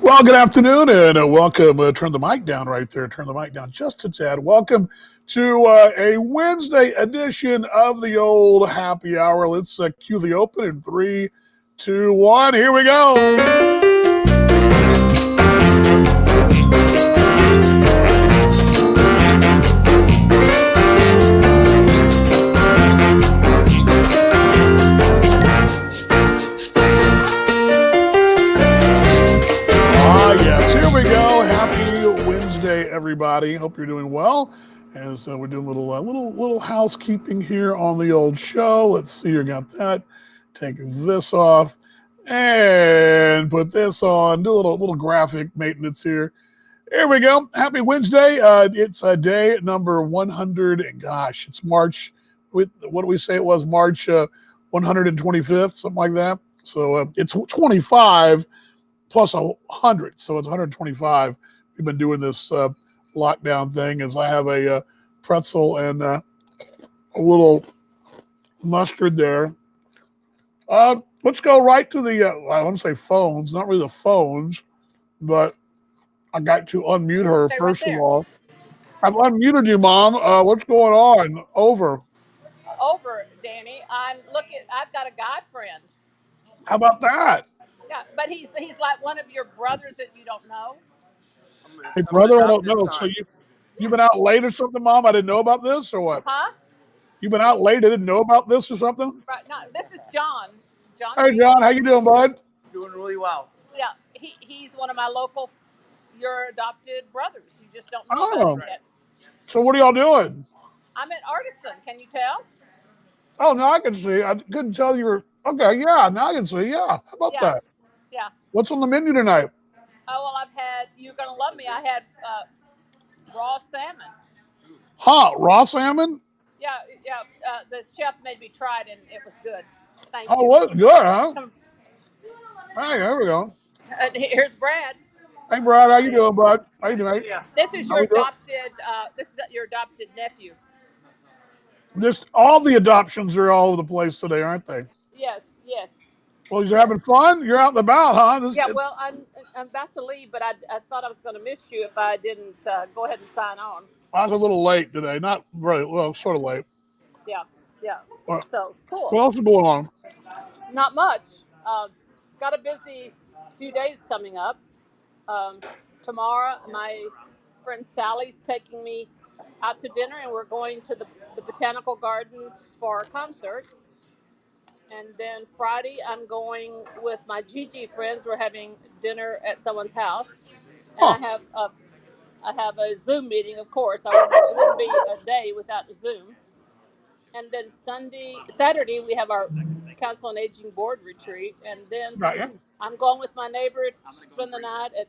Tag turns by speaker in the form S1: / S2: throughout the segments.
S1: Well, good afternoon and welcome. Turn the mic down right there. Turn the mic down just a tad. Welcome to a Wednesday edition of the old happy hour. Let's cue the open in 3, 2, 1. Here we go. Yes, here we go. Happy Wednesday, everybody. Hope you're doing well. As we're doing a little housekeeping here on the old show. Let's see, you got that. Take this off and put this on. Do a little graphic maintenance here. Here we go. Happy Wednesday. It's day number 100, and gosh, it's March. What do we say it was? March 125th, something like that. So it's 25 plus 100, so it's 125. We've been doing this lockdown thing as I have a pretzel and a little mustard there. Let's go right to the, I want to say phones, not really the phones, but I got to unmute her first of all. I've unmuted you, Mom. What's going on? Over,
S2: Danny. I've got a guy friend.
S1: How about that?
S2: Yeah, but he's like one of your brothers that you don't know.
S1: Hey, brother, I don't know. So you've been out late or something, Mom? I didn't know about this or what?
S2: Huh?
S1: You've been out late. I didn't know about this or something?
S2: Right. No, this is John.
S1: Hey, John, how you doing, bud?
S3: Doing really well.
S2: Yeah, he's one of my your adopted brothers. You just don't know about him yet.
S1: So what are y'all doing?
S2: I'm at Artisan. Can you tell?
S1: Oh, no, I can see. I couldn't tell you were. Okay, yeah, now I can see. Yeah, how about that?
S2: Yeah.
S1: What's on the menu tonight?
S2: Oh, well, I've had, you're going to love me, I had raw salmon.
S1: Huh, raw salmon?
S2: Yeah, the chef made me try it, and it was good. Thank
S1: you.
S2: Oh,
S1: what's good, huh? Hey, there we go.
S2: Here's Brad.
S1: Hey, Brad, how you doing, bud? How you doing?
S2: Yeah. This is your adopted nephew.
S1: Just all the adoptions are all over the place today, aren't they?
S2: Yes.
S1: Well, you're having fun? You're out and about, huh?
S2: Well, I'm about to leave, but I thought I was going to miss you if I didn't go ahead and sign on.
S1: I was a little late today. Not very well, sort of late.
S2: Yeah. So, cool.
S1: What else is going on?
S2: Not much. Got a busy few days coming up. Tomorrow, my friend Sally's taking me out to dinner, and we're going to the Botanical Gardens for a concert. And then Friday, I'm going with my Gigi friends. We're having dinner at someone's house, and I have a Zoom meeting. Of course, it wouldn't be a day without a Zoom. And then Saturday, we have our Council on Aging board retreat, and then I'm going with my neighbor to spend the night at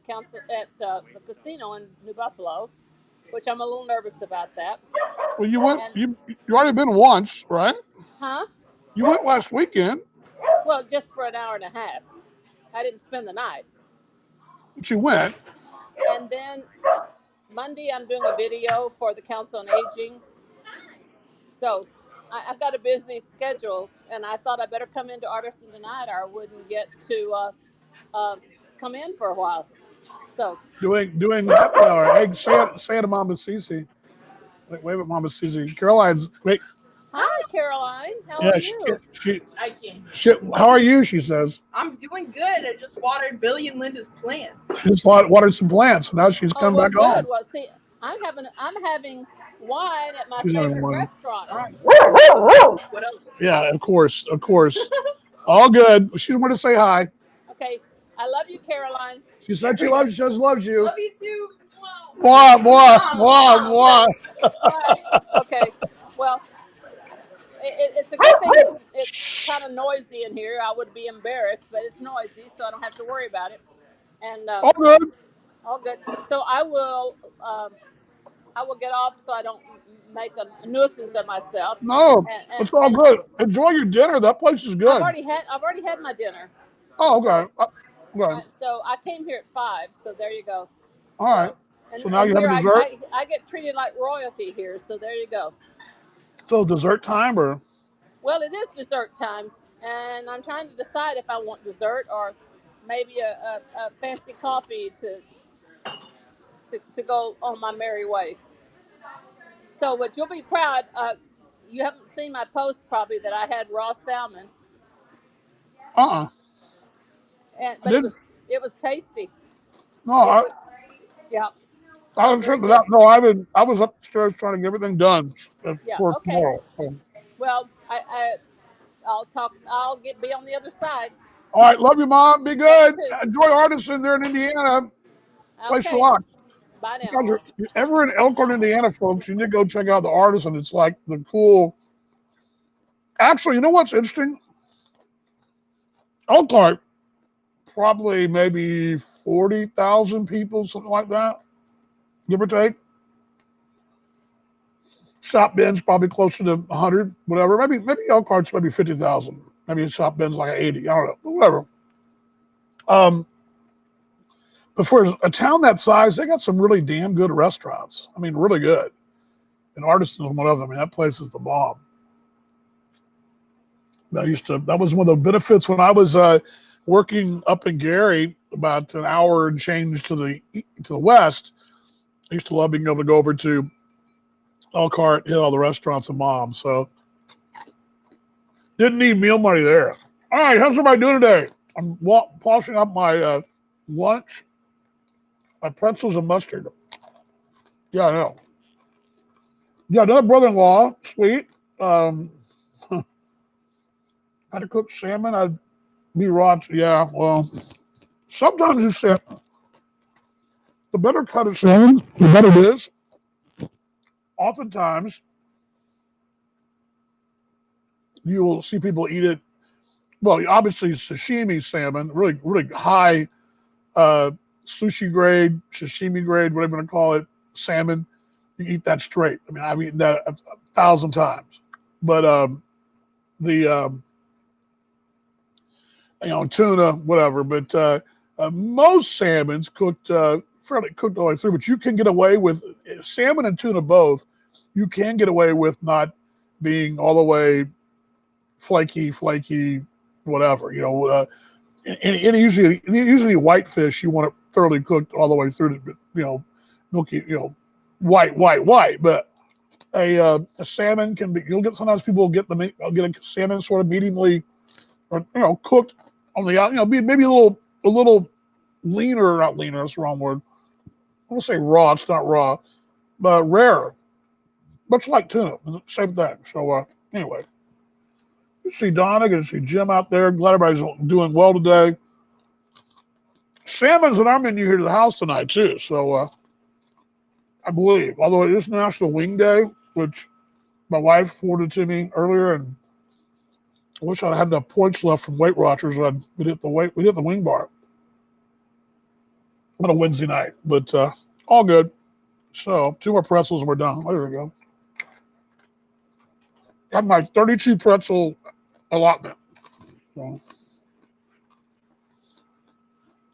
S2: the casino in New Buffalo, which I'm a little nervous about that.
S1: Well, you went. You already been once, right?
S2: Huh?
S1: You went last weekend.
S2: Well, just for an hour and a half. I didn't spend the night.
S1: But you went.
S2: And then Monday, I'm doing a video for the Council on Aging. So I've got a busy schedule, and I thought I better come into Artisan tonight, or I wouldn't get to come in for a while. So
S1: doing happy hour. Hey, say it to Mama Cece. Wait, wait, Mama Cece. Caroline's wait.
S2: Hi, Caroline. How are you?
S3: I can't.
S1: How are you? She says.
S3: I'm doing good. I just watered Billy and Linda's plants.
S1: She just watered some plants. Now she's come back home.
S2: Well, see, I'm having wine at my favorite restaurant.
S3: What else?
S1: Yeah, of course. All good. She wanted to say hi.
S2: Okay, I love you, Caroline.
S1: She said she loves you. She loves you.
S3: Love you too.
S1: Mwah.
S2: Okay, well. It's a good thing it's kind of noisy in here. I would be embarrassed, but it's noisy, so I don't have to worry about it. And
S1: all good.
S2: So I will get off so I don't make a nuisance of myself.
S1: No, it's all good. Enjoy your dinner. That place is good.
S2: I've already had my dinner.
S1: Oh, okay.
S2: So I came here at 5. So there you go.
S1: All right. So now you have dessert.
S2: I get treated like royalty here. So there you go.
S1: So dessert time, or?
S2: Well, it is dessert time, and I'm trying to decide if I want dessert or maybe a fancy coffee to go on my merry way. So, what you'll be proud. You haven't seen my post probably that I had raw salmon,
S1: Uh-uh.
S2: and
S1: I
S2: but
S1: didn't.
S2: it was tasty.
S1: No,
S2: It was yeah,
S1: I didn't
S2: very
S1: check it
S2: good.
S1: out. No, I was upstairs trying to get everything done
S2: Yeah,
S1: for
S2: okay.
S1: tomorrow. So.
S2: Well, I'll talk. I'll be on the other side.
S1: All right, love you, Mom. Be
S2: Love you
S1: good.
S2: too.
S1: Enjoy Artisan there in Indiana. Place your
S2: Okay.
S1: lot.
S2: Bye
S1: You
S2: now.
S1: guys are if you're ever in Elkhorn, Indiana, folks, you need to go check out the Artisan. It's like the cool. Actually, you know what's interesting? Elkhorn, probably maybe 40,000 people, something like that, give or take. Shop Ben's probably closer to 100, whatever. Maybe Elkhart's maybe 50,000. Maybe Shop Ben's like 80. I don't know. Whatever. But for a town that size, they got some really damn good restaurants. I mean, really good. And Artisan is one of them. I mean, that place is the bomb. That was one of the benefits when I was working up in Gary, about an hour and change to the west. I used to love being able to go over to Elkhart, hit all the restaurants and Mom. So didn't need meal money there. All right, how's everybody doing today? I'm polishing up my lunch, my pretzels and mustard. Yeah, I know. Yeah, another brother-in-law, sweet. How to cook salmon? I'd be raw. Yeah, well, sometimes you say the better cut of salmon, the better it is. Oftentimes, you will see people eat it. Well, obviously, sashimi salmon, really, really high sushi grade, sashimi grade, whatever you want to call it, salmon. You eat that straight. I mean, I've eaten that a thousand times. But the tuna, whatever. But most salmon's cooked fairly cooked all the way through. But you can get away with salmon and tuna both. You can get away with not being all the way flaky, whatever. And usually whitefish you want it thoroughly cooked all the way through to milky, white. But a salmon can be. You'll get sometimes people will get a salmon sort of mediumly, or cooked on the out. Maybe a little leaner, not leaner. That's the wrong word. I won't say raw. It's not raw, but rare. Much like tuna, same thing. So anyway, you see Donna, good to see Jim out there. Glad everybody's doing well today. Salmon's in our menu here to the house tonight too. So I believe, although it is National Wing Day, which my wife forwarded to me earlier, and I wish I had enough points left from Weight Watchers. We'd hit the wing bar on a Wednesday night, but all good. So 2 more pretzels and we're done. There we go. Got my 32 pretzel allotment. So,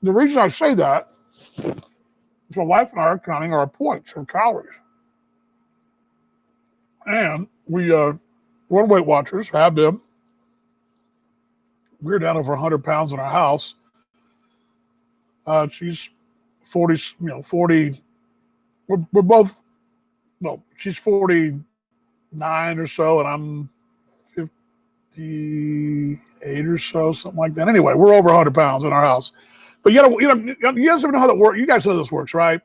S1: the reason I say that is my wife and I are counting our points, our calories. And we're Weight Watchers, have been. We're down over 100 pounds in our house. She's 40, 40. We're both, she's 49 or so, and I'm 58 or so, something like that. Anyway, we're over 100 pounds in our house. But you guys know how that works. You guys know how this works, right?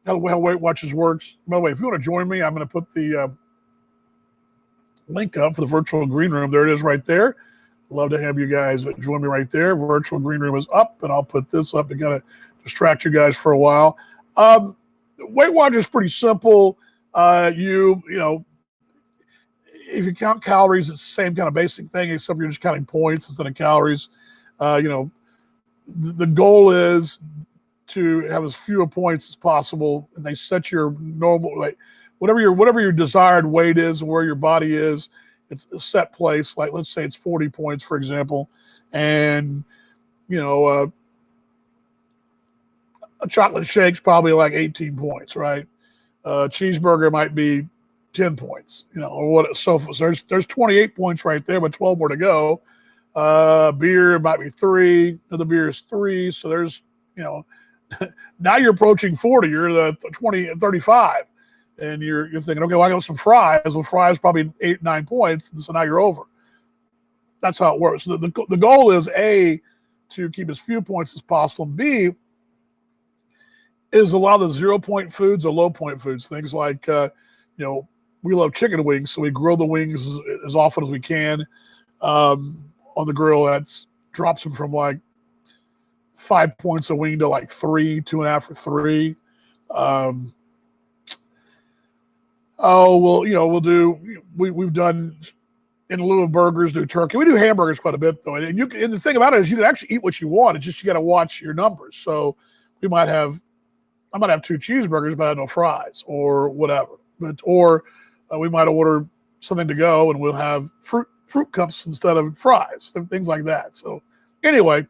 S1: How Weight Watchers works. By the way, if you want to join me, I'm going to put the link up for the virtual green room. There it is right there. Love to have you guys join me right there. Virtual green room is up, and I'll put this up to kind of distract you guys for a while. Weight Watchers is pretty simple. If you count calories, it's the same kind of basic thing, except you're just counting points instead of calories. The goal is to have as few points as possible, and they set your normal, like whatever your desired weight is and where your body is. It's a set place. Like let's say it's 40 points, for example, and a chocolate shake's probably like 18 points, right? Cheeseburger might be 10 points, or what. So there's 28 points right there, but 12 more to go. Beer might be 3. Another beer is 3. So there's, now you're approaching 40. You're the 20, 35. And you're thinking, okay, well, I got some fries. Well, fries probably 8, 9 points. So now you're over. That's how it works. So the goal is A, to keep as few points as possible, and B, is a lot of the 0-point foods or low-point foods. Things like, we love chicken wings, so we grill the wings as often as we can on the grill. That's drops them from like 5 points a wing to like 3, 2.5 or 3. We've done in lieu of burgers, do turkey. We do hamburgers quite a bit though, and the thing about it is you can actually eat what you want. It's just you got to watch your numbers. So I might have 2 cheeseburgers, but I have no fries or whatever. We might order something to go, and we'll have fruit cups instead of fries, things like that. So anyway,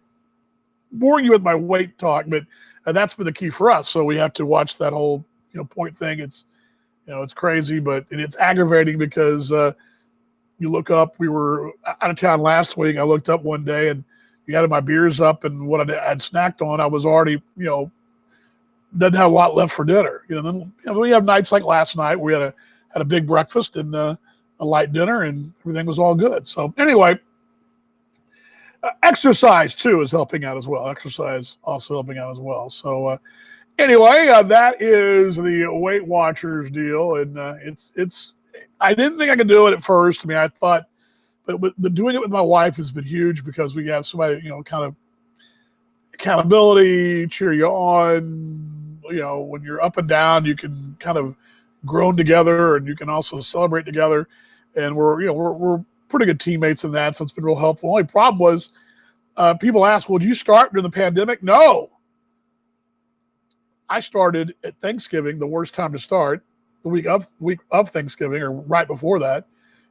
S1: boring you with my weight talk, but that's been the key for us. So we have to watch that whole point thing. It's it's crazy, but it's aggravating because you look up. We were out of town last week. I looked up one day, and you had my beers up, and what I'd snacked on, I was already doesn't have a lot left for dinner. Then we have nights like last night where we had a big breakfast and a light dinner, and everything was all good. So anyway, exercise too is helping out as well. Exercise also helping out as well. So anyway, that is the Weight Watchers deal, and it's. I didn't think I could do it at first. I mean, I thought, but doing it with my wife has been huge because we have somebody kind of accountability, cheer you on. When you're up and down, you can kind of groan together, and you can also celebrate together. And we're pretty good teammates in that, so it's been real helpful. The only problem was people ask, well, did you start during the pandemic? No. I started at Thanksgiving, the worst time to start, the week of Thanksgiving or right before that.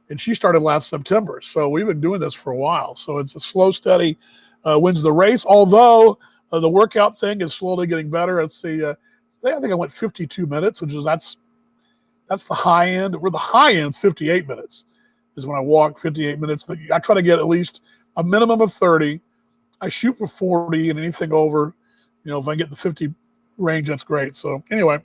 S1: And she started last September. So we've been doing this for a while. So it's a slow, steady wins the race. Although the workout thing is slowly getting better. Let's see. I think I went 52 minutes, which is that's the high end. Where the high end's 58 minutes is when I walk 58 minutes. But I try to get at least a minimum of 30. I shoot for 40, and anything over, if I get the 50 range, that's great. So anyway,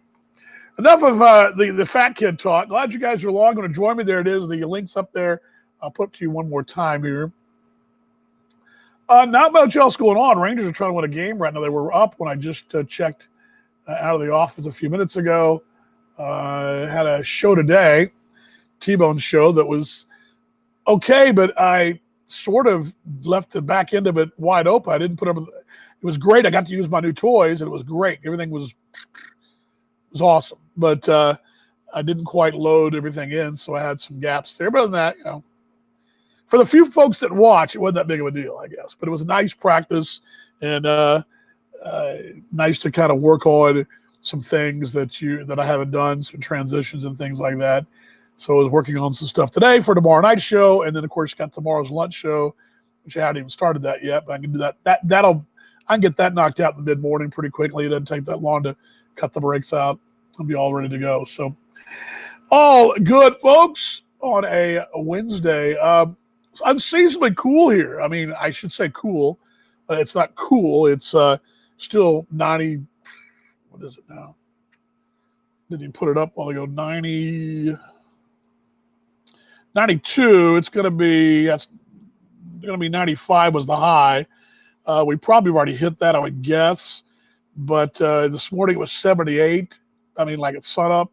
S1: enough of the fat kid talk. Glad you guys are along. Going to join me. There it is. The link's up there. I'll put it to you one more time here. Not much else going on. Rangers are trying to win a game right now. They were up when I just checked out of the office a few minutes ago. Had a show today, T-Bone show, that was okay, but I sort of left the back end of it wide open. I didn't put up. It was great. I got to use my new toys, and it was great. Everything was awesome, but I didn't quite load everything in, so I had some gaps there. But other than that, for the few folks that watch, it wasn't that big of a deal, I guess. But it was a nice practice, and nice to kind of work on some things that I haven't done, some transitions and things like that. So I was working on some stuff today for tomorrow night's show, and then of course got tomorrow's lunch show, which I haven't even started that yet. But I can do that. I can get that knocked out in the mid morning pretty quickly. It doesn't take that long to cut the brakes out. I'll be all ready to go. So all good, folks, on a Wednesday. It's unseasonably cool here. I mean, I should say cool. It's not cool. It's still 90. What is it now? Didn't even put it up while ago. 92. It's going to be 95 was the high. We probably already hit that, I would guess. But this morning it was 78. I mean, like at sunup.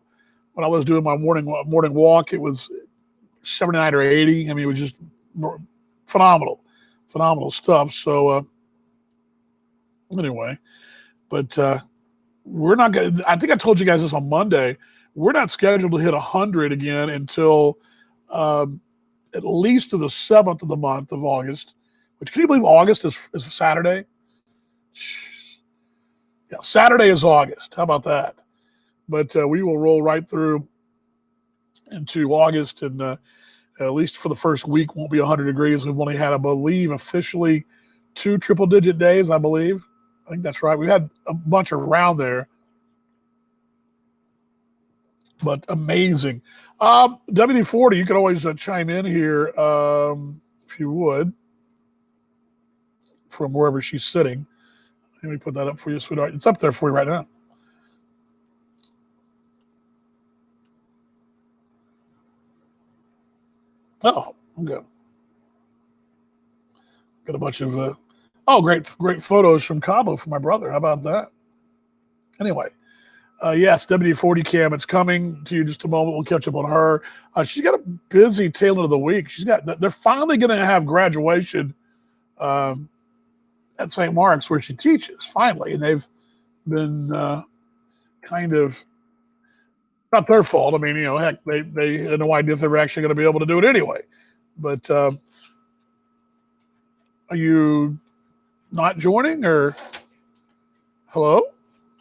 S1: When I was doing my morning walk, it was 79 or 80. I mean, it was just phenomenal stuff. So anyway, but we're not going to, I think I told you guys this on Monday. We're not scheduled to hit 100 again until at least to the 7th of the month of August, which, can you believe August is a Saturday? Yeah, Saturday is August. How about that? But we will roll right through into August, and at least for the first week won't be 100 degrees. We've only had, I believe, officially 2 triple-digit days, I believe. I think that's right. We had a bunch around there. But amazing. WD-40, you can always chime in here if you would. from wherever she's sitting. Let me put that up for you, sweetheart. It's up there for you right now. Oh, okay. Got a bunch of great photos from Cabo for my brother. How about that? Anyway, yes, WD-40 Cam, it's coming to you in just a moment. We'll catch up on her. She's got a busy tail end of the week. They're finally going to have graduation at St. Mark's where she teaches, finally. And they've been kind of, not their fault. I mean, heck, they had no idea if they were actually going to be able to do it anyway. But are you not joining or hello?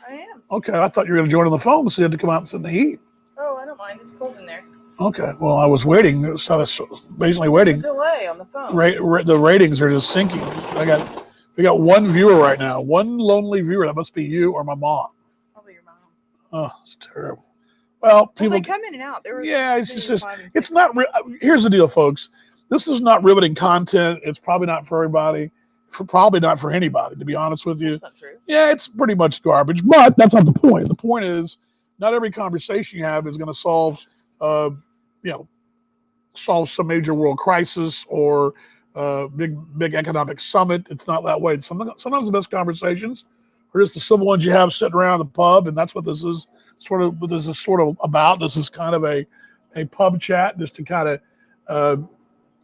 S3: I am.
S1: Okay, I thought you were going to join on the phone, so you had to come out and sit in the heat.
S3: Oh, I don't mind. It's cold in there.
S1: Okay, well, I was waiting. So I was basically waiting.
S3: Delay on the phone.
S1: The ratings are just sinking. We got one viewer right now, one lonely viewer. That must be you or my mom.
S3: Probably your mom.
S1: Oh, it's terrible. Well, people
S3: they come in and out.
S1: It's not. Here's the deal, folks. This is not riveting content. It's probably not for everybody. Probably not for anybody, to be honest with you.
S3: That's not true.
S1: Yeah, it's pretty much garbage, but that's not the point. The point is, not every conversation you have is going to solve, solve some major world crisis or big economic summit. It's not that way. Sometimes the best conversations are just the simple ones you have sitting around the pub, and that's what this is sort of about. This is kind of a pub chat, just to kind of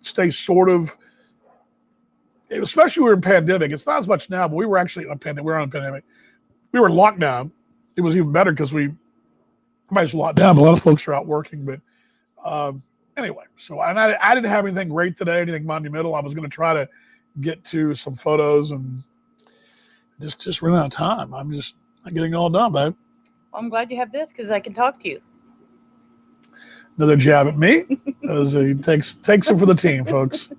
S1: stay sort of. Especially we were in pandemic. It's not as much now, but we were actually in a pandemic. We were on a pandemic. We were in lockdown. It was even better because everybody's locked down. But a lot of folks are out working. But anyway, so I didn't have anything great today, anything monumental. I was going to try to get to some photos and just run out of time. I'm just not getting it all done, babe.
S3: Well, I'm glad you have this because I can talk to you.
S1: Another jab at me. As he takes them for the team, folks.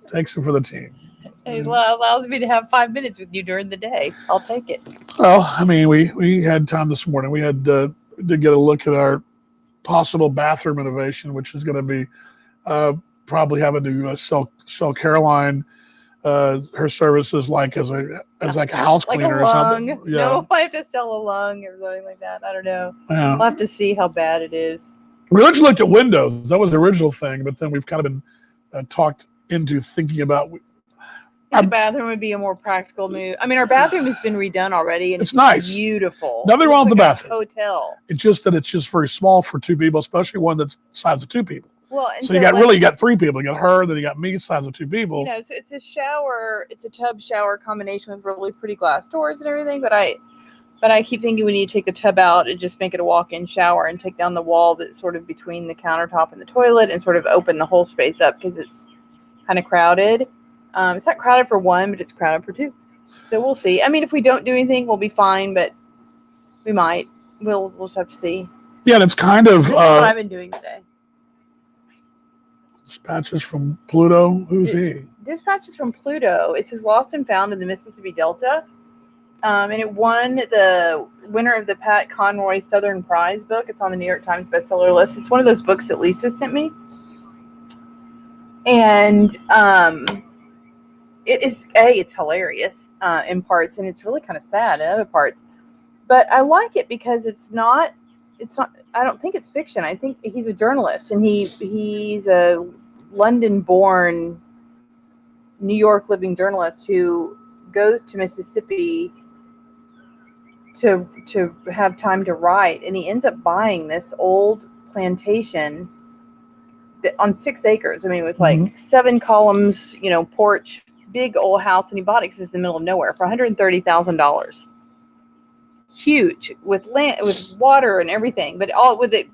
S1: Takes them for the team.
S3: It allows me to have 5 minutes with you during the day. I'll take it.
S1: Well, I mean, we had time this morning. We had to get a look at our possible bathroom innovation, which is going to be probably having to sell Caroline her services like as a house cleaner or something.
S3: Yeah. No, I have to sell a lung or something like that. I don't know.
S1: Yeah.
S3: I'll have to see how bad it is.
S1: We originally looked at windows. That was the original thing, but then we've kind of been talked into thinking about.
S3: The bathroom would be a more practical move. I mean, our bathroom has been redone already, and
S1: it's nice,
S3: beautiful.
S1: Nothing wrong with the bathroom.
S3: Hotel.
S1: It's just that it's just very small for two people, especially one that's the size of two people.
S3: Well,
S1: so you got three people. You got her, then you got me, size of two people.
S3: So it's a shower. It's a tub shower combination with really pretty glass doors and everything. But I keep thinking we need to take the tub out and just make it a walk-in shower and take down the wall that's sort of between the countertop and the toilet and sort of open the whole space up because it's kind of crowded. It's not crowded for one, but it's crowded for two. So we'll see. I mean, if we don't do anything, we'll be fine, but we might. We'll just have to see.
S1: Yeah, that's kind of
S3: what I've been doing today.
S1: Dispatches from Pluto. Who's he?
S3: Dispatches from Pluto. It says Lost and Found in the Mississippi Delta. And it won the winner of the Pat Conroy Southern Prize book. It's on the New York Times bestseller list. It's one of those books that Lisa sent me. And it's hilarious in parts, and it's really kind of sad in other parts. But I like it because it's not. I don't think it's fiction. I think he's a journalist, and he's a London-born, New York living journalist who goes to Mississippi to have time to write, and he ends up buying this old plantation on 6 acres. I mean, with like 7 columns, porch, big old house, and he bought it because it's in the middle of nowhere for $130,000. Huge, with land, with water and everything, but all with it,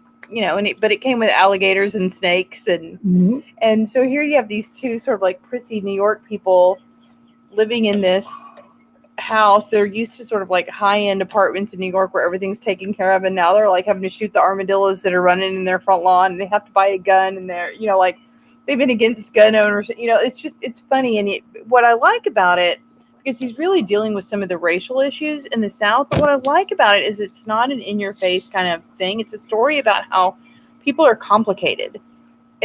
S3: but it came with alligators and snakes, and so here you have these two sort of like prissy New York people living in this house. They're used to sort of like high-end apartments in New York where everything's taken care of, and now they're like having to shoot the armadillos that are running in their front lawn, and they have to buy a gun, and they're like they've been against gun owners. It's funny, and what I like about it, because he's really dealing with some of the racial issues in the South, but what I like about it is it's not an in-your-face kind of thing. It's a story about how people are complicated,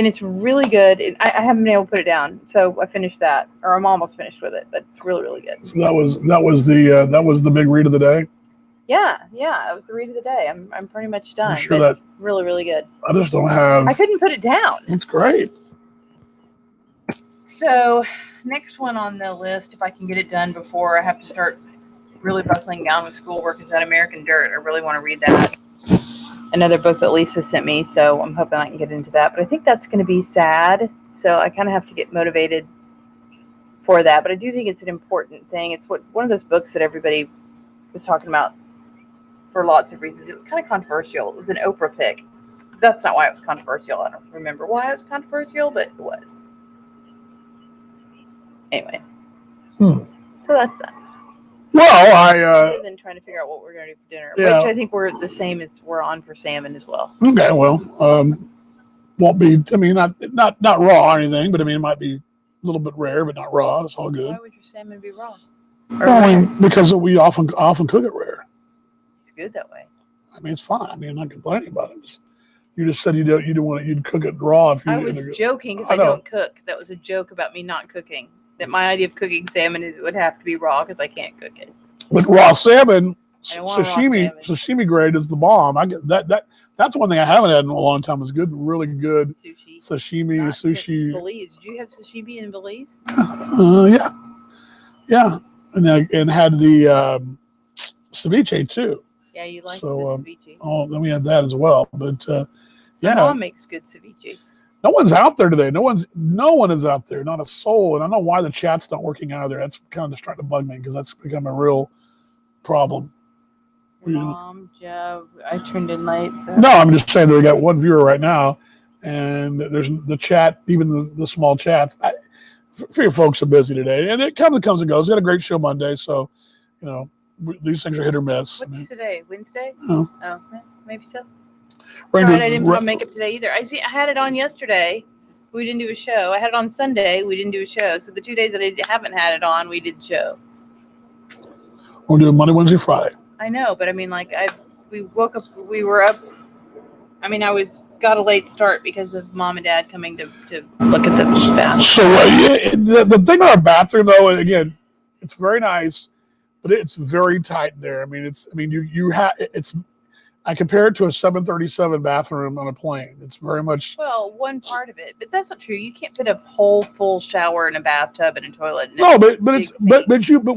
S3: and it's really good. I haven't been able to put it down, so I finished that, or I'm almost finished with it, but it's really, really good.
S1: So that was the big read of the day.
S3: Yeah, it was the read of the day. I'm pretty much done.
S1: I'm sure
S3: but
S1: that
S3: really, really good.
S1: I just don't have.
S3: I couldn't put it down.
S1: It's great.
S3: So next one on the list, if I can get it done before I have to start really buckling down with schoolwork, is that American Dirt. I really want to read that. Another book that Lisa sent me, so I'm hoping I can get into that. But I think that's going to be sad, so I kind of have to get motivated for that. But I do think it's an important thing. It's one of those books that everybody was talking about for lots of reasons. It was kind of controversial. It was an Oprah pick. That's not why it was controversial. I don't remember why it was controversial, but it was. Anyway. So that's that.
S1: Well,
S3: Other than trying to figure out what we're going to do for dinner,
S1: Yeah.
S3: which I think we're the same as we're on for salmon as well.
S1: okay. Well, won't be. I mean, not raw or anything, but I mean, it might be a little bit rare, but not raw. It's all good.
S3: Why would your salmon be raw?
S1: Well, I mean, because we often cook it rare.
S3: It's good that way.
S1: I mean, it's fine. I mean, I'm not complaining about it. You just said you'd cook it raw if you.
S3: I was joking because I
S1: know.
S3: don't cook. That was a joke about me not cooking. That my idea of cooking salmon is it would have to be raw because I can't cook it.
S1: But raw salmon,
S3: I don't want raw
S1: sashimi grade is the bomb. I get that. That's one thing I haven't had in a long time. Is good, really good
S3: Sushi.
S1: sashimi,
S3: Not since
S1: sushi.
S3: Belize. Did you have sashimi in Belize?
S1: Yeah, and had the ceviche too.
S3: Yeah, you like
S1: So,
S3: the ceviche.
S1: Oh, then we had that as well. But
S3: My
S1: yeah,
S3: mom makes good ceviche.
S1: no one's out there today. No one is out there. Not a soul. And I don't know why the chat's not working either. That's kind of just starting to bug me because that's become a real problem.
S3: Mom, Joe, I turned in late. So.
S1: No, I'm just saying that we got one viewer right now, and there's the chat, even the small chats. For your folks are busy today, and it comes and goes. We had a great show Monday, so these things are hit or miss.
S3: What's today? Wednesday?
S1: Oh.
S3: Oh, maybe so.
S1: Right,
S3: I didn't put on makeup today either. I had it on yesterday. We didn't do a show. I had it on Sunday. We didn't do a show. So the 2 days that I haven't had it on, we did the show.
S1: We're doing Monday, Wednesday, Friday.
S3: I know, but I mean, we woke up. We were up. I mean, got a late start because of Mom and Dad coming to look at the bathroom.
S1: So the thing about our bathroom, though, and again, it's very nice, but it's very tight there. I mean, I compare it to a 737 bathroom on a plane. It's very much.
S3: Well, one part of it, but that's not true. You can't fit a whole full shower and a bathtub and a toilet.
S1: No, but when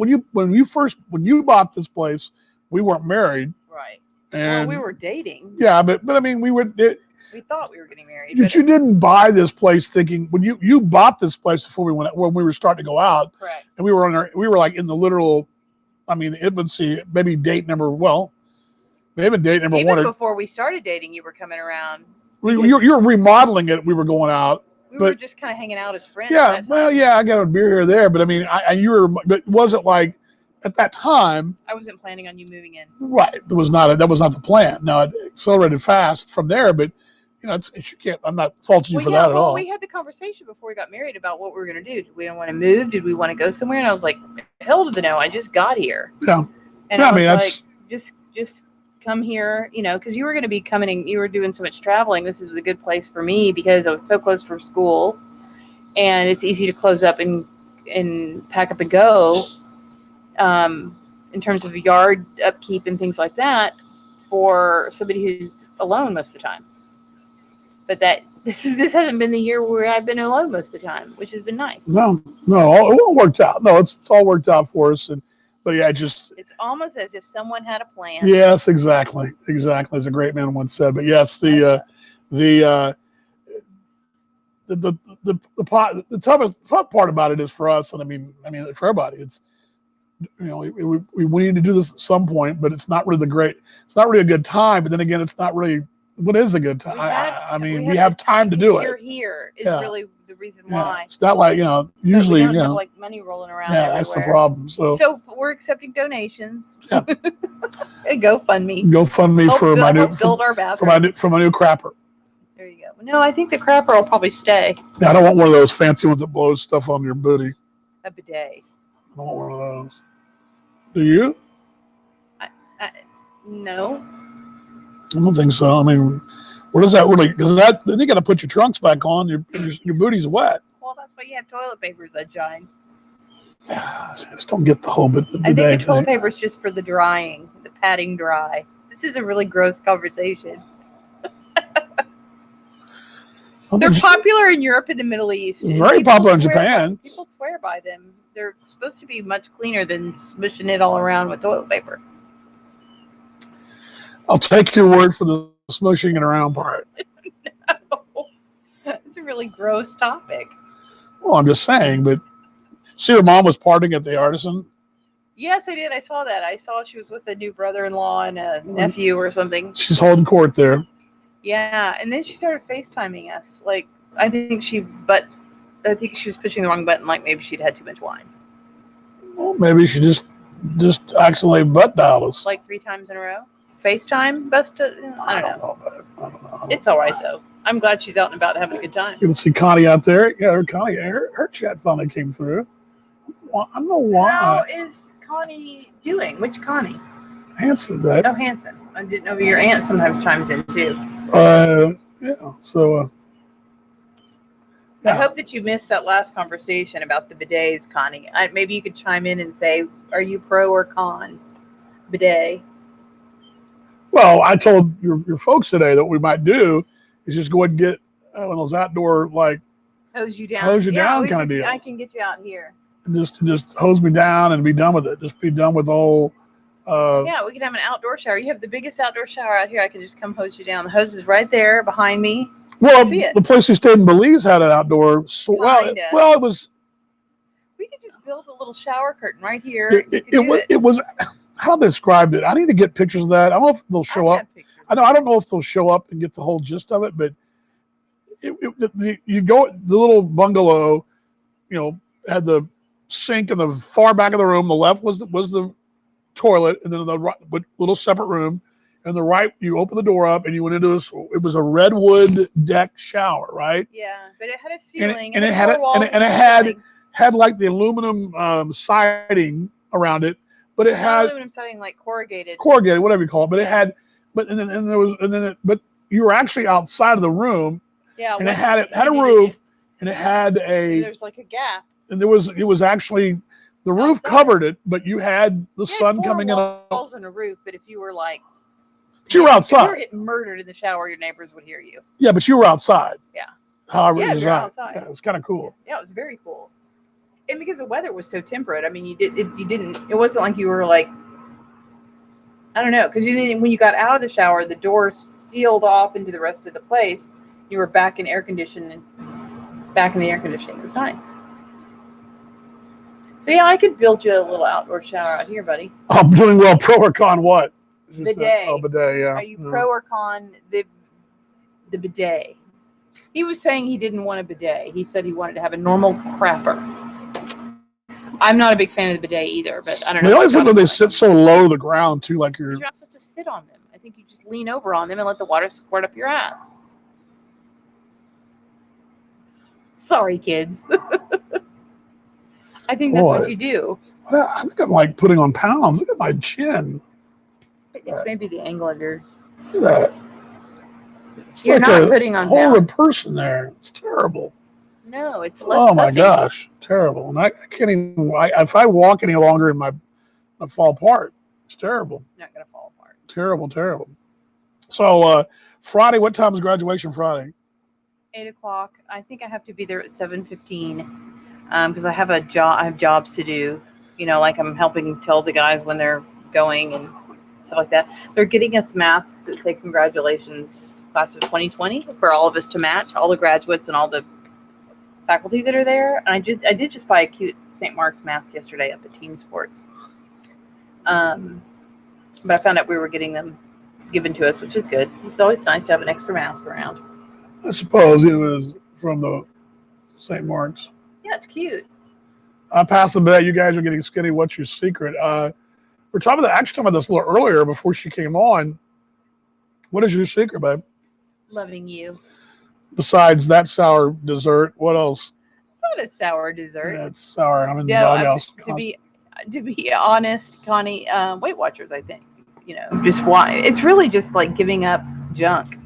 S1: you bought this place, we weren't married.
S3: Right.
S1: And
S3: we were dating.
S1: Yeah, but I mean, we
S3: thought we were getting married.
S1: But you didn't buy this place thinking when you bought this place before when we were starting to go out.
S3: Correct.
S1: And we were like in the literal, I mean, the infancy, maybe date number. Well, maybe date number
S3: Even
S1: one. Even
S3: before we started dating, you were coming around.
S1: You're remodeling it. We were going out.
S3: We were just kind of hanging out as friends.
S1: Yeah, well, yeah, I got a beer here or there, but I mean, but it wasn't like at that time.
S3: I wasn't planning on you moving in.
S1: Right, that was not the plan. Now it accelerated fast from there, but I'm not faulting you for that at all.
S3: We had the conversation before we got married about what we were going to do. Did we want to move? Did we want to go somewhere? And I was like, hell to the no! I just got here.
S1: Yeah,
S3: and I mean that's just come here, because you were going to be coming in, you were doing so much traveling. This was a good place for me because I was so close from school and it's easy to close up and pack up and go in terms of yard upkeep and things like that for somebody who's alone most of the time. But this hasn't been the year where I've been alone most of the time, which has been nice.
S1: No, it all worked out. No, it's all worked out for us. But yeah, it's
S3: almost as if someone had a plan.
S1: Yes, exactly, as a great man once said. But yes, the tough part about it is for us, and I mean for everybody. It's we need to do this at some point, but it's not really it's not really a good time. But then again, it's not really what is a good time. We have time to do it.
S3: You're here is really the reason why.
S1: It's not like usually
S3: we don't have like money rolling around.
S1: Yeah,
S3: everywhere.
S1: that's the problem. So
S3: we're accepting donations.
S1: Yeah.
S3: GoFundMe
S1: for my new
S3: build our bathroom
S1: for my new crapper.
S3: There you go. No, I think the crapper will probably stay.
S1: Yeah, I don't want one of those fancy ones that blows stuff on your booty.
S3: A bidet.
S1: I don't want one of those. Do you?
S3: No.
S1: I don't think so. I mean, Where does that really? Because that then you got to put your trunks back on. Your booty's wet.
S3: Well, that's why you have toilet paper, sunshine.
S1: I just don't get the whole bit.
S3: I think the toilet paper is just for the drying, the patting dry. This is a really gross conversation. They're popular in Europe and the Middle East.
S1: Very popular in Japan.
S3: People swear by them. They're supposed to be much cleaner than smushing it all around with toilet paper.
S1: I'll take your word for the smushing it around part.
S3: No. It's a really gross topic.
S1: Well, I'm just saying, but see, her mom was partying at the Artisan.
S3: Yes, I did. I saw that. I saw she was with a new brother-in-law and a nephew or something.
S1: She's holding court there.
S3: Yeah, and then she started FaceTiming us. Like, I think she was pushing the wrong button. Like maybe she'd had too much wine.
S1: Well, maybe she just accidentally butt dialed us.
S3: Like 3 times in a row. FaceTime, I don't know.
S1: I don't know.
S3: It's all right though. I'm glad she's out and about having a good time.
S1: You can see Connie out there. Yeah, Connie, her chat finally came through. Well, I don't know why.
S3: How is Connie doing? Which Connie?
S1: Hanson, right?
S3: Oh, Hanson. I didn't know your aunt sometimes chimes in too.
S1: Yeah. So.
S3: I hope that you missed that last conversation about the bidets, Connie. Maybe you could chime in and say, are you pro or con bidet?
S1: Well, I told your folks today that what we might do is just go ahead and get one of those outdoor, like,
S3: hose you down
S1: kind of deal.
S3: I can get you out here.
S1: Just hose me down and be done with it. Just be done with the whole.
S3: Yeah, we can have an outdoor shower. You have the biggest outdoor shower out here. I can just come hose you down. The hose is right there behind me.
S1: Well, the place we stayed in Belize had an outdoor. It was.
S3: We could just build a little shower curtain right here.
S1: It was. How they described it? I need to get pictures of that. I don't know if they'll show up. I don't know if they'll show up and get the whole gist of it, but you go the little bungalow, had the sink in the far back of the room. The left was the toilet, and then the right, little separate room. And the right, you open the door up and you went into it was a redwood deck shower, right?
S3: Yeah, but it had a ceiling
S1: and it had like the aluminum siding around it, but it had
S3: aluminum siding like corrugated,
S1: whatever you call it. But it had, but you were actually outside of the room.
S3: Yeah,
S1: and it had a roof, and it had
S3: there's like a gap,
S1: and it was actually the roof covered it, but you had the sun coming in.
S3: Walls and a roof, but if you were like.
S1: But you were outside.
S3: If you were getting murdered in the shower, your neighbors would hear you.
S1: Yeah, but you were outside.
S3: Yeah.
S1: However, it was
S3: outside.
S1: Yeah, it was kind of cool.
S3: Yeah, it was very cool. And because the weather was so temperate, I mean, it wasn't like you were like, I don't know, because when you got out of the shower, the doors sealed off into the rest of the place. You were back in the air conditioning. It was nice. So yeah, I could build you a little outdoor shower out here, buddy.
S1: I'm doing well. Pro or con what?
S3: Bidet.
S1: Bidet, yeah.
S3: Are you pro or con the bidet? He was saying he didn't want a bidet. He said he wanted to have a normal crapper. I'm not a big fan of the bidet either, but I don't know.
S1: They always look like they sit so low to the ground too, like you're
S3: not supposed to sit on them. I think you just lean over on them and let the water squirt up your ass. Sorry, kids. I think that's what you do.
S1: I think I'm like putting on pounds. Look at my chin.
S3: It's maybe the angle of your.
S1: Look at that. It's
S3: You're
S1: like
S3: not putting on
S1: whole
S3: pounds.
S1: person there. It's terrible.
S3: No, it's less.
S1: Oh my gosh, terrible! And I can't even. If I walk any longer, I fall apart. It's terrible.
S3: Not gonna fall apart.
S1: Terrible. So Friday, what time is graduation Friday?
S3: 8:00. I think I have to be there at 7:15 because I have jobs to do. Like I'm helping tell the guys when they're going and stuff like that. They're getting us masks that say congratulations class of 2020 for all of us to match, all the graduates and all the faculty that are there. And I did just buy a cute St. Mark's mask yesterday up at Team Sports. But I found out we were getting them given to us, which is good. It's always nice to have an extra mask around.
S1: I suppose it was from the St. Mark's.
S3: Yeah, it's cute.
S1: I passed the bet. You guys are getting skinny. What's your secret? We're talking about this a little earlier before she came on. What is your secret, babe?
S3: Loving you.
S1: Besides that sour dessert, what else?
S3: It's not a sour dessert.
S1: Yeah, it's sour. I'm in the doghouse.
S3: To be honest, Connie, Weight Watchers, I think. Just why it's really just like giving up junk.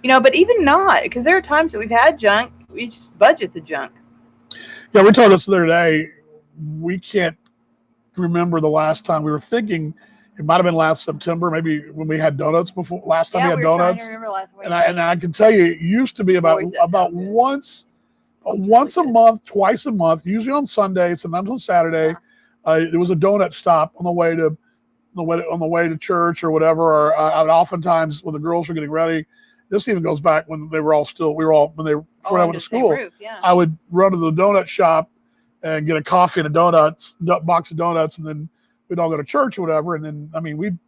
S3: But even not, because there are times that we've had junk, we just budget the junk.
S1: Yeah, we told us the other day, we can't remember the last time we were thinking. It might have been last September, maybe when we had donuts before. Last time we had
S3: we were trying
S1: donuts,
S3: to remember last week.
S1: and I can tell you, it used to be about
S3: Boy, that sounds good.
S1: once a
S3: good.
S1: month, twice a month, usually on Sunday, sometimes on Saturday. There was a donut stop on the way to church or whatever. Or I would oftentimes, when the girls were getting ready, this even goes back when they were all still, before I went to school.
S3: Roof, yeah.
S1: I would run to the donut shop and get a coffee and a box of donuts, and then we'd all go to church or whatever. And then, I mean,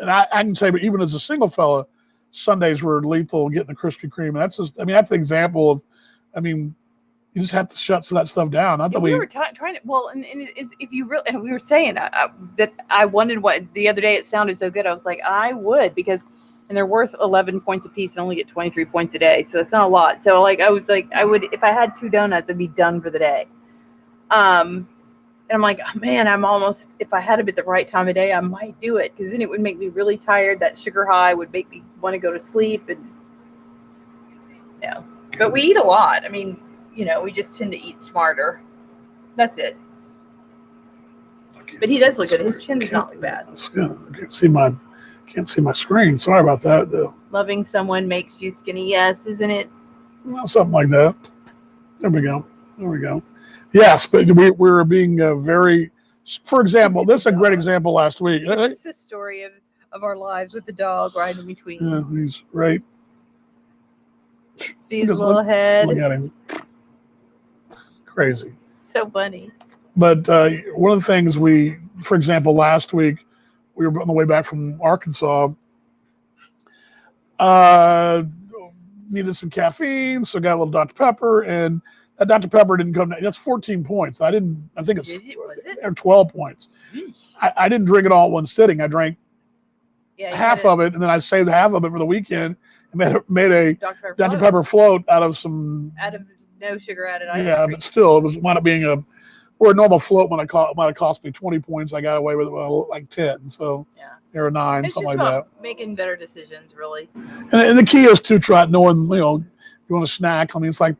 S1: I can say, but even as a single fella, Sundays were lethal getting the Krispy Kreme. And that's just, that's the example of, you just have to shut some of that stuff down. Not that
S3: we were trying to, well, and it's, if you really, and we were saying that I wanted what the other day, it sounded so good. I was like, I would, because, and they're worth 11 points a piece and only get 23 points a day. So that's not a lot. So I was like, I would, if I had 2 donuts, I'd be done for the day. And I'm like, oh, man, I'm almost, if I had them at the right time of day, I might do it. Because then it would make me really tired. That sugar high would make me want to go to sleep. And but we eat a lot. We just tend to eat smarter. That's it. But he does look good. His chin does not look bad.
S1: I can't see my screen. Sorry about that, though.
S3: Loving someone makes you skinny. Yes, isn't it?
S1: Well, something like that. There we go. Yes, but we're being very. For example, this is a great example last week.
S3: This is a story of our lives with the dog right in between.
S1: Yeah, he's right.
S3: See his little head.
S1: Look at him. Crazy.
S3: So funny.
S1: But one of the things for example, last week, we were on the way back from Arkansas. Needed some caffeine, so got a little Dr. Pepper, and that Dr. Pepper didn't come. That's 14 points. I think it's 12 points. I didn't drink it all at one sitting. I drank half of it, and then I saved half of it for the weekend and made a Dr. Pepper float out of
S3: no sugar added.
S1: Yeah, but still, it wound up being a normal float might have cost me 20 points. I got away with like 10. So there were 9,
S3: it's
S1: something
S3: just
S1: like
S3: about
S1: that.
S3: Making better decisions, really.
S1: And the key is to try knowing, you want to snack. It's like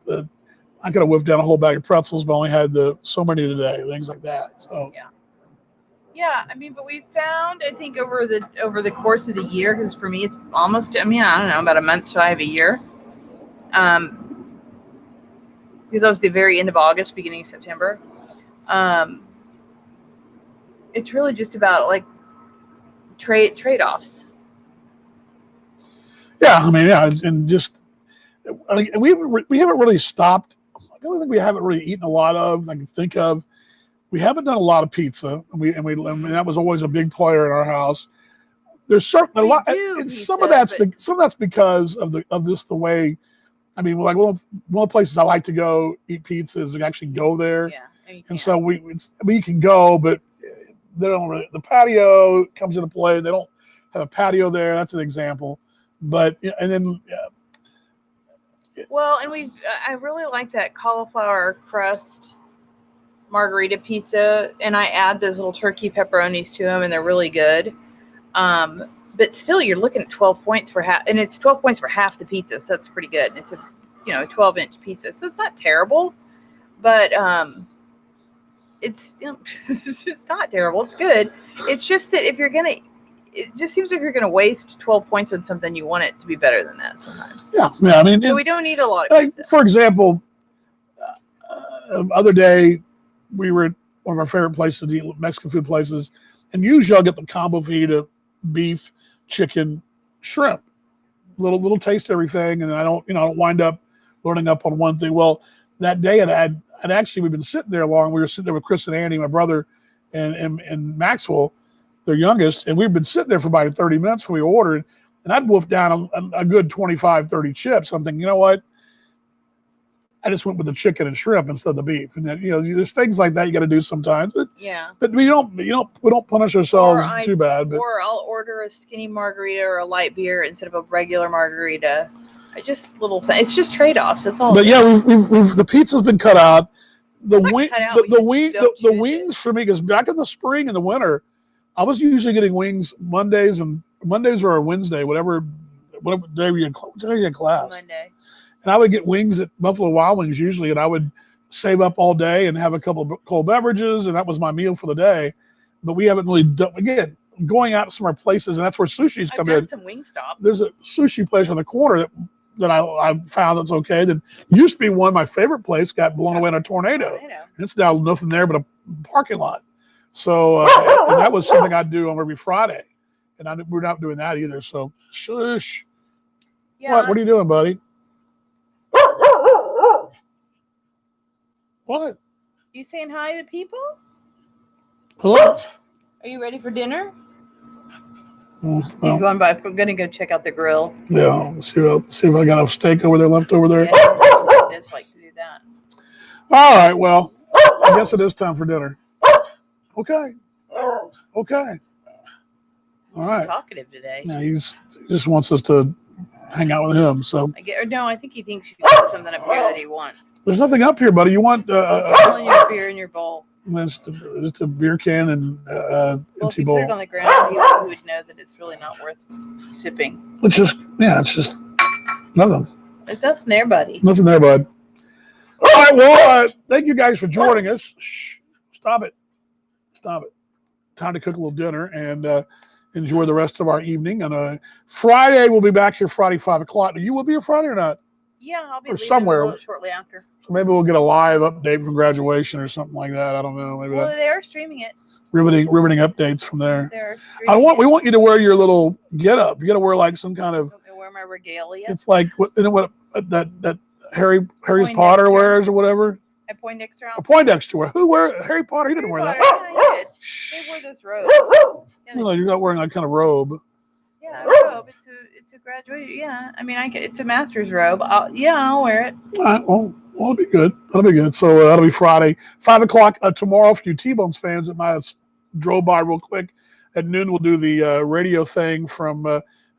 S1: I could have whipped down a whole bag of pretzels, but only had so many today, things like that. So
S3: yeah. But we found, I think, over the course of the year, because for me it's almost, I don't know, about a month shy of a year. Because that was the very end of August, beginning of September. It's really just about like trade-offs.
S1: Yeah, and just we haven't really stopped. The only thing we haven't really eaten a lot of, I can think of, we haven't done a lot of pizza, and that was always a big player in our house. There's certainly a lot, and some of that's because of the way. Like one of the places I like to go eat pizza is to actually go there.
S3: Yeah,
S1: and so we can go, but they don't really, the patio comes into play. They don't have a patio there. That's an example. But and then.
S3: Well, and I really like that cauliflower crust margarita pizza, and I add those little turkey pepperonis to them, and they're really good. But still, you're looking at 12 points for half, and it's 12 points for half the pizza, so that's pretty good. It's a 12-inch pizza, so it's not terrible, but it's it's not terrible. It's good. It's just that it just seems like you're gonna waste 12 points on something, you want it to be better than that sometimes.
S1: Yeah.
S3: So we don't need a lot of pizza.
S1: For example, other day we were at one of our favorite places to eat, Mexican food places, and usually I'll get the combo feed of beef, chicken, shrimp, little taste of everything, and then I don't wind up loading up on one thing. Well, that day we've been sitting there long. We were sitting there with Chris and Andy, my brother, and Maxwell, their youngest, and we've been sitting there for about 30 minutes before we ordered, and I'd wolfed down a good 25, 30 chips. I'm thinking, you know what? I just went with the chicken and shrimp instead of the beef, and then there's things like that you got to do sometimes. But but we don't punish ourselves too bad.
S3: Or I'll order a skinny margarita or a light beer instead of a regular margarita. Little things. It's just trade-offs. That's all.
S1: But we've the pizza's been cut out. The wings for me, because back in the spring and the winter, I was usually getting wings Mondays or Wednesday, whatever what day were you in class?
S3: Monday.
S1: And I would get wings at Buffalo Wild Wings usually, and I would save up all day and have a couple of cold beverages, and that was my meal for the day. But we haven't really done, again, going out to some of our places, and that's where sushi's come in.
S3: Some Wingstop.
S1: There's a sushi place on the corner that I found that's okay. That used to be one of my favorite place, got blown away in a tornado. And it's now nothing there but a parking lot. So and that was something I'd do on every Friday. And we're not doing that either. So shush.
S3: Yeah.
S1: What are you doing, buddy? What?
S3: You saying hi to people?
S1: Hello?
S3: Are you ready for dinner?
S1: Well,
S3: He's going by. I'm gonna go check out the grill.
S1: yeah, see if I got a steak over there left over there.
S3: Yeah, he does like to do that.
S1: All right, well, I guess it is time for dinner. Okay. Okay. All right.
S3: Talkative today.
S1: Yeah, he just wants us to hang out with him. So
S3: I think he thinks you got something up here that he wants.
S1: there's nothing up here, buddy. You want
S3: Smelling your beer in your bowl.
S1: just a beer can and
S3: Well, if
S1: empty
S3: you
S1: bowl.
S3: put it on the ground, he would know that it's really not worth sipping.
S1: It's just nothing.
S3: There's nothing there, buddy.
S1: Nothing there, bud. All right, well, thank you guys for joining us. Shh, stop it. Stop it. Time to cook a little dinner and enjoy the rest of our evening. And Friday, we'll be back here Friday, 5 o'clock. You will be here Friday or not?
S3: Yeah, I'll be
S1: Or
S3: leaving
S1: somewhere.
S3: shortly after.
S1: So maybe we'll get a live update from graduation or something like that. I don't know. Maybe
S3: Well, they are streaming it.
S1: riveting updates from there.
S3: They're streaming
S1: We want you to wear your little get up. You got to wear like some kind of.
S3: I wear my regalia.
S1: It's like what that Harry's
S3: Poindexter.
S1: Potter wears or whatever.
S3: I Poindexter
S1: A
S3: out.
S1: Poindexter wear. Who wear Harry Potter? He didn't wear that.
S3: Yeah, he did. They
S1: Shh.
S3: wore those robes. Yeah,
S1: No, you're not wearing that kind of robe.
S3: yeah, a robe. It's a graduate. Yeah, I mean, it's a master's robe. I'll wear it.
S1: All right, well, it'll be good. That'll be good. So that'll be Friday, 5 o'clock tomorrow. For you T-Bones fans that might have drove by real quick, at noon we'll do the radio thing from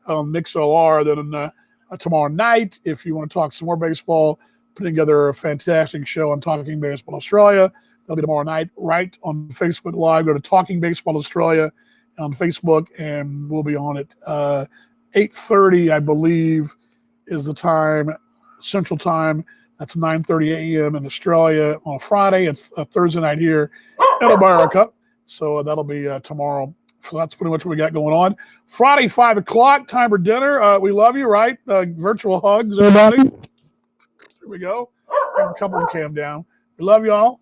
S1: MixLR. Then tomorrow night, if you want to talk some more baseball, putting together a fantastic show on Talking Baseball Australia. That'll be tomorrow night, right on Facebook Live. Go to Talking Baseball Australia on Facebook, and we'll be on it. 8:30, I believe, is the time, Central Time. That's 9:30 a.m. in Australia on a Friday. It's a Thursday night here in America. So that'll be tomorrow. So that's pretty much what we got going on. Friday, 5 o'clock, time for dinner. We love you, right? Virtual hugs, everybody. Here we go. Bring a couple of cam down. We love y'all.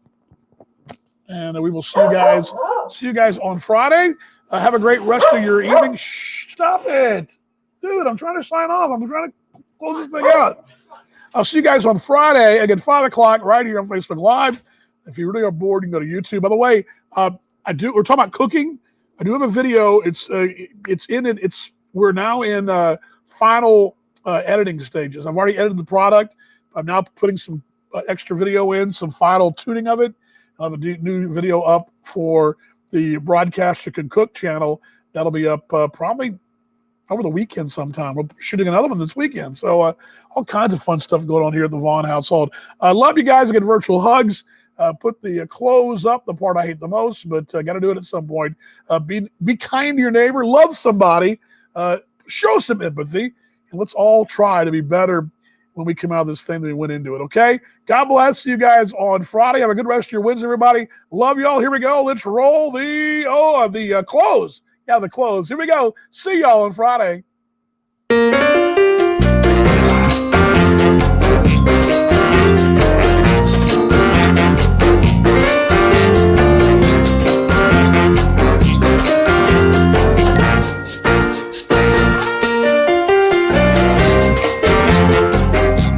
S1: And we will see you guys on Friday. Have a great rest of your evening. Shh, stop it. Dude, I'm trying to sign off. I'm trying to close this thing out. I'll see you guys on Friday, again, 5 o'clock, right here on Facebook Live. If you really are bored, you can go to YouTube. By the way, we're talking about cooking. I do have a video. We're now in final editing stages. I've already edited the product. I'm now putting some extra video in, some final tuning of it. I'll have a new video up for the Broadcaster Can Cook channel. That'll be up probably over the weekend sometime. We're shooting another one this weekend. So all kinds of fun stuff going on here at the Vaughn household. I love you guys. I get virtual hugs. Put the clothes up, the part I hate the most, but got to do it at some point. Be kind to your neighbor. Love somebody. Show some empathy. And let's all try to be better when we come out of this thing than we went into it, okay? God bless you guys on Friday. Have a good rest of your Wednesday, everybody. Love you all. Here we go. Let's roll the close. Yeah, the close. Here we go. See y'all on Friday.